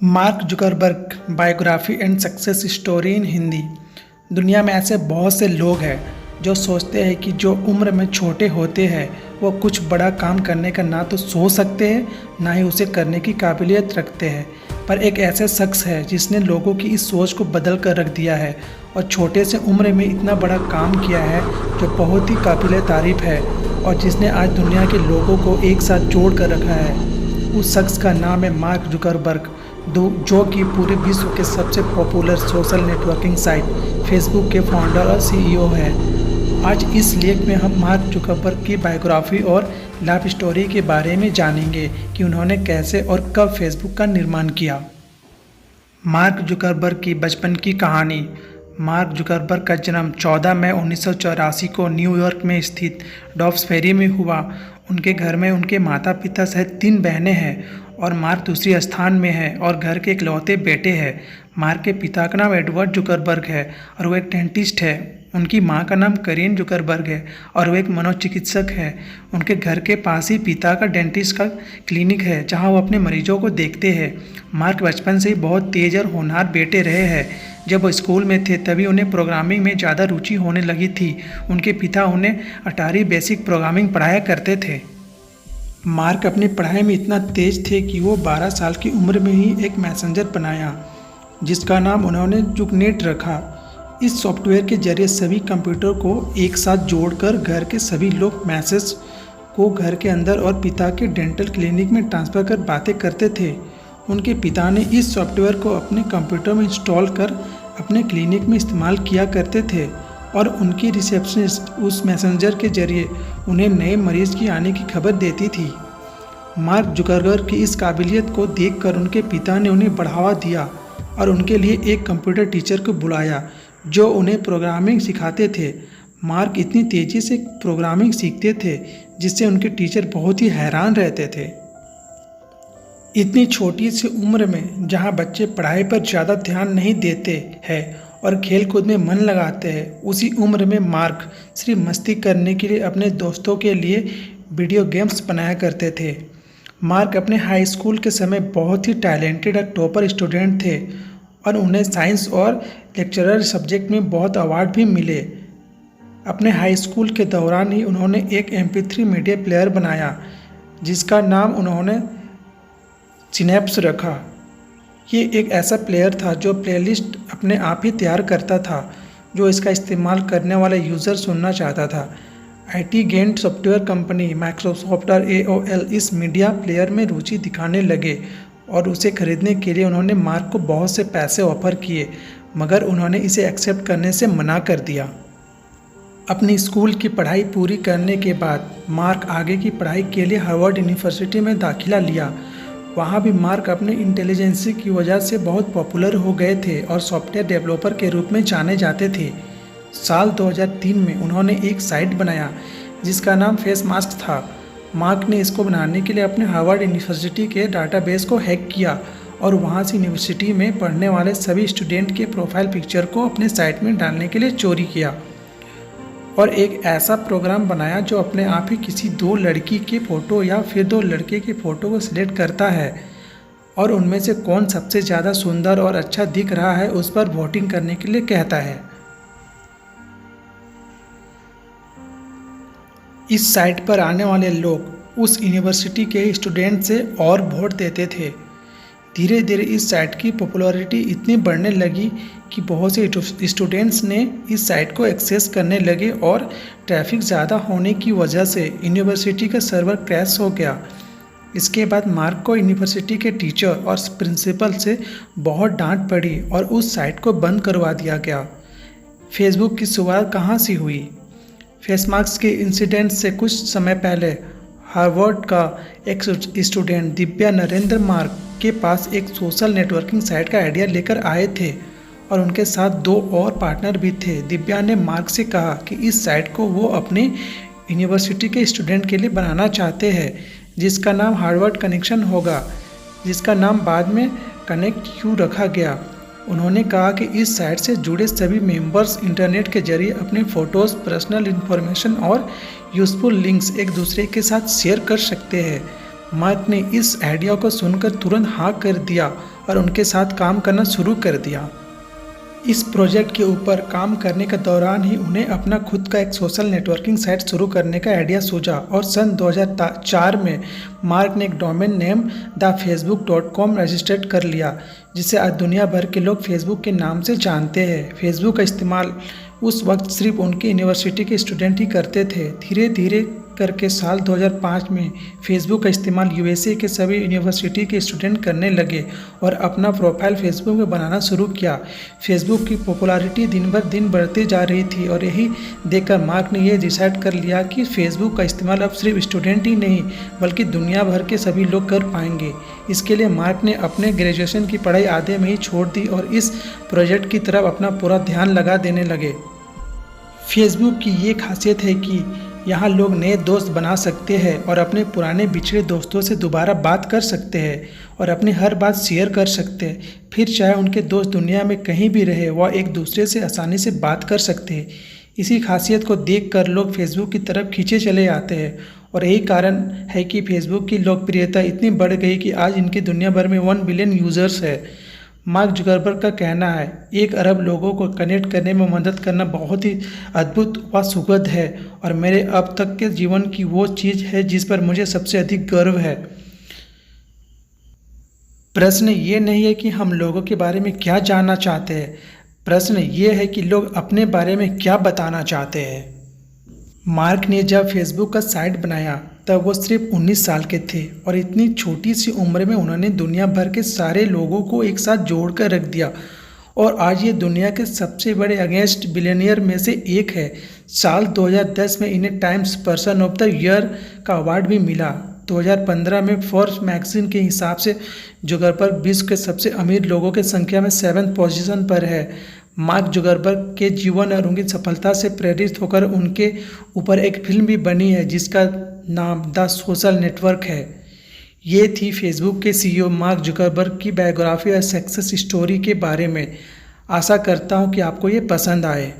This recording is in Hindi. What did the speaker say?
Mark Zuckerberg biography and success story in Hindi. दुनिया में ऐसे बहुत से लोग हैं जो सोचते हैं कि जो उम्र में छोटे होते हैं वो कुछ बड़ा काम करने का ना तो सोच सकते हैं ना ही उसे करने की काबिलियत रखते हैं। पर एक ऐसा शख्स है जिसने लोगों की इस सोच को बदल कर रख दिया है और छोटे से उम्र में इतना बड़ा काम किया है जो बहुत ही काबिल तारीफ है और जिसने आज दुनिया के लोगों को एक साथ जोड़ कर रखा है। उस शख्स का नाम है मार्क जुकरबर्ग, जो कि पूरे विश्व के सबसे popular social networking site Facebook के फाउंडर और सीईओ हैं। आज इस लेख में हम मार्क जुकरबर्ग की बायोग्राफी और लाइफ स्टोरी के बारे में जानेंगे कि उन्होंने कैसे और कब फेसबुक का निर्माण किया। मार्क जुकरबर्ग की बचपन की कहानी। मार्क जुकरबर्ग का जन्म 14 मई 1984 को न्यूयॉर्क में स्थित डॉब्स फेरी में हुआ। उनके घर में उनके माता पिता सहित 3 बहनें हैं और मार्क दूसरी स्थान में है और घर के इकलौते बेटे हैं। मार्क के पिता का नाम एडवर्ड जुकरबर्ग है और वो एक डेंटिस्ट है। उनकी मां का नाम करीन जुकरबर्ग है और वो एक मनोचिकित्सक है। उनके घर के पास ही पिता का डेंटिस्ट का क्लिनिक है जहां वो अपने मरीजों को देखते हैं। मार्क बचपन से ही बहुत तेज और होनहार बेटे रहे हैं। जब वो स्कूल में थे तभी उन्हें प्रोग्रामिंग में ज़्यादा रुचि होने लगी थी। उनके पिता उन्हें अटारी बेसिक प्रोग्रामिंग पढ़ाया करते थे। मार्क अपनी पढ़ाई में इतना तेज थे कि वो 12 साल की उम्र में ही एक मैसेंजर बनाया जिसका नाम उन्होंने जुकनेट रखा। इस सॉफ्टवेयर के जरिए सभी कंप्यूटर को एक साथ जोड़कर घर के सभी लोग मैसेज को घर के अंदर और पिता के डेंटल क्लिनिक में ट्रांसफ़र कर बातें करते थे। उनके पिता ने इस सॉफ्टवेयर को अपने कंप्यूटर में इंस्टॉल कर अपने क्लिनिक में इस्तेमाल किया करते थे और उनकी रिसेप्शनिस्ट उस मैसेंजर के जरिए उन्हें नए मरीज की आने की खबर देती थी। मार्क जुकरबर्ग की इस काबिलियत को देखकर उनके पिता ने उन्हें बढ़ावा दिया और उनके लिए एक कंप्यूटर टीचर को बुलाया जो उन्हें प्रोग्रामिंग सिखाते थे। मार्क इतनी तेज़ी से प्रोग्रामिंग सीखते थे जिससे उनके टीचर बहुत ही हैरान रहते थे। इतनी छोटी सी उम्र में जहां बच्चे पढ़ाई पर ज़्यादा ध्यान नहीं देते हैं और खेल कूद में मन लगाते हैं, उसी उम्र में मार्क सिर्फ मस्ती करने के लिए अपने दोस्तों के लिए वीडियो गेम्स बनाया करते थे। मार्क अपने हाई स्कूल के समय बहुत ही टैलेंटेड और टॉपर स्टूडेंट थे और उन्हें साइंस और लेक्चरर सब्जेक्ट में बहुत अवार्ड भी मिले। अपने हाई स्कूल के दौरान ही उन्होंने एक MP3 मीडिया प्लेयर बनाया जिसका नाम उन्होंने सिनेप्स रखा। ये एक ऐसा प्लेयर था जो प्लेलिस्ट अपने आप ही तैयार करता था जो इसका इस्तेमाल करने वाला यूज़र सुनना चाहता था। IT giant software company, Microsoft और AOL इस मीडिया प्लेयर में रुचि दिखाने लगे और उसे खरीदने के लिए उन्होंने मार्क को बहुत से पैसे ऑफर किए, मगर उन्होंने इसे एक्सेप्ट करने से मना कर दिया। अपनी स्कूल की पढ़ाई पूरी करने के बाद मार्क आगे की पढ़ाई के लिए हार्वर्ड यूनिवर्सिटी में दाखिला लिया। वहाँ भी मार्क अपने इंटेलिजेंसी की वजह से बहुत पॉपुलर हो गए थे और सॉफ्टवेयर डेवलपर के रूप में जाने जाते थे। साल 2003 में उन्होंने एक साइट बनाया जिसका नाम फेस मास्क था। मार्क ने इसको बनाने के लिए अपने हार्वर्ड यूनिवर्सिटी के डाटाबेस को हैक किया और वहाँ से यूनिवर्सिटी में पढ़ने वाले सभी स्टूडेंट के प्रोफाइल पिक्चर को अपने साइट में डालने के लिए चोरी किया और एक ऐसा प्रोग्राम बनाया जो अपने आप ही किसी 2 लड़की के फ़ोटो या फिर 2 लड़के के फ़ोटो को सिलेक्ट करता है और उनमें से कौन सबसे ज़्यादा सुंदर और अच्छा दिख रहा है उस पर वोटिंग करने के लिए कहता है। इस साइट पर आने वाले लोग उस यूनिवर्सिटी के स्टूडेंट से और वोट देते थे। धीरे धीरे इस साइट की पॉपुलैरिटी इतनी बढ़ने लगी कि बहुत से स्टूडेंट्स ने इस साइट को एक्सेस करने लगे और ट्रैफिक ज़्यादा होने की वजह से यूनिवर्सिटी का सर्वर क्रैश हो गया। इसके बाद मार्क को यूनिवर्सिटी के टीचर और प्रिंसिपल से बहुत डांट पड़ी और उस साइट को बंद करवा दिया गया। फेसबुक की शुरुआत कहाँ से हुई? फेसमास्क के इंसिडेंट से कुछ समय पहले हार्वर्ड का एक स्टूडेंट दिव्या नरेंद्र मार्क के पास एक सोशल नेटवर्किंग साइट का आइडिया लेकर आए थे और उनके साथ 2 और पार्टनर भी थे। दिव्या ने मार्क से कहा कि इस साइट को वो अपने यूनिवर्सिटी के स्टूडेंट के लिए बनाना चाहते हैं जिसका नाम हार्वर्ड कनेक्शन होगा, जिसका नाम बाद में कनेक्ट यू रखा गया। उन्होंने कहा कि इस साइट से जुड़े सभी मेंबर्स इंटरनेट के जरिए अपने फ़ोटोज़, पर्सनल इन्फॉर्मेशन और यूज़फुल लिंक्स एक दूसरे के साथ शेयर कर सकते हैं। मार्क ने इस आइडिया को सुनकर तुरंत हाँ कर दिया और उनके साथ काम करना शुरू कर दिया। इस प्रोजेक्ट के ऊपर काम करने के दौरान ही उन्हें अपना खुद का एक सोशल नेटवर्किंग साइट शुरू करने का आइडिया सूझा और सन 2004 में मार्क ने एक डोमेन नेम thefacebook.com रजिस्टर्ड कर लिया, जिसे आज दुनिया भर के लोग फेसबुक के नाम से जानते हैं। फेसबुक का इस्तेमाल उस वक्त सिर्फ उनके यूनिवर्सिटी के स्टूडेंट ही करते थे। धीरे धीरे करके साल 2005 में फेसबुक का इस्तेमाल यूएसए के सभी यूनिवर्सिटी के स्टूडेंट करने लगे और अपना प्रोफाइल फेसबुक में बनाना शुरू किया। फेसबुक की पॉपुलैरिटी दिन बर दिन बढ़ती जा रही थी और यही देखकर मार्क ने यह डिसाइड कर लिया कि फेसबुक का इस्तेमाल अब सिर्फ स्टूडेंट ही नहीं बल्कि दुनिया भर के सभी लोग कर पाएंगे। इसके लिए मार्क ने अपने ग्रेजुएशन की पढ़ाई आधे में ही छोड़ दी और इस प्रोजेक्ट की तरफ अपना पूरा ध्यान लगा देने लगे। फेसबुक की ये खासियत है कि यहाँ लोग नए दोस्त बना सकते हैं और अपने पुराने बिछड़े दोस्तों से दोबारा बात कर सकते हैं और अपनी हर बात शेयर कर सकते हैं। फिर चाहे उनके दोस्त दुनिया में कहीं भी रहे, वह एक दूसरे से आसानी से बात कर सकते हैं। इसी खासियत को देखकर लोग फेसबुक की तरफ खींचे चले आते हैं और यही कारण है कि फेसबुक की लोकप्रियता इतनी बढ़ गई कि आज इनकी दुनिया भर में 1 बिलियन यूज़र्स है। मार्क जुकरबर्ग का कहना है, 1 अरब लोगों को कनेक्ट करने में मदद करना बहुत ही अद्भुत व सुखद है और मेरे अब तक के जीवन की वो चीज़ है जिस पर मुझे सबसे अधिक गर्व है। प्रश्न ये नहीं है कि हम लोगों के बारे में क्या जानना चाहते हैं, प्रश्न ये है कि लोग अपने बारे में क्या बताना चाहते हैं। मार्क ने जब फेसबुक का साइट बनाया तब वो सिर्फ 19 साल के थे और इतनी छोटी सी उम्र में उन्होंने दुनिया भर के सारे लोगों को एक साथ जोड़ कर रख दिया और आज ये दुनिया के सबसे बड़े अगेंस्ट बिलियनियर में से एक है। साल 2010 में इन्हें times person of the year का अवार्ड भी मिला। 2015 में फोर्ब्स मैगजीन के हिसाब से जुकरबर्ग विश्व के सबसे अमीर लोगों की संख्या में 7th पोजीशन पर है। मार्क जुकरबर्ग के जीवन और उनकी सफलता से प्रेरित होकर उनके ऊपर एक फिल्म भी बनी है जिसका नाम द सोशल नेटवर्क है। ये थी फेसबुक के सीईओ मार्क जुकरबर्ग की बायोग्राफी और सक्सेस स्टोरी के बारे में। आशा करता हूँ कि आपको ये पसंद आए।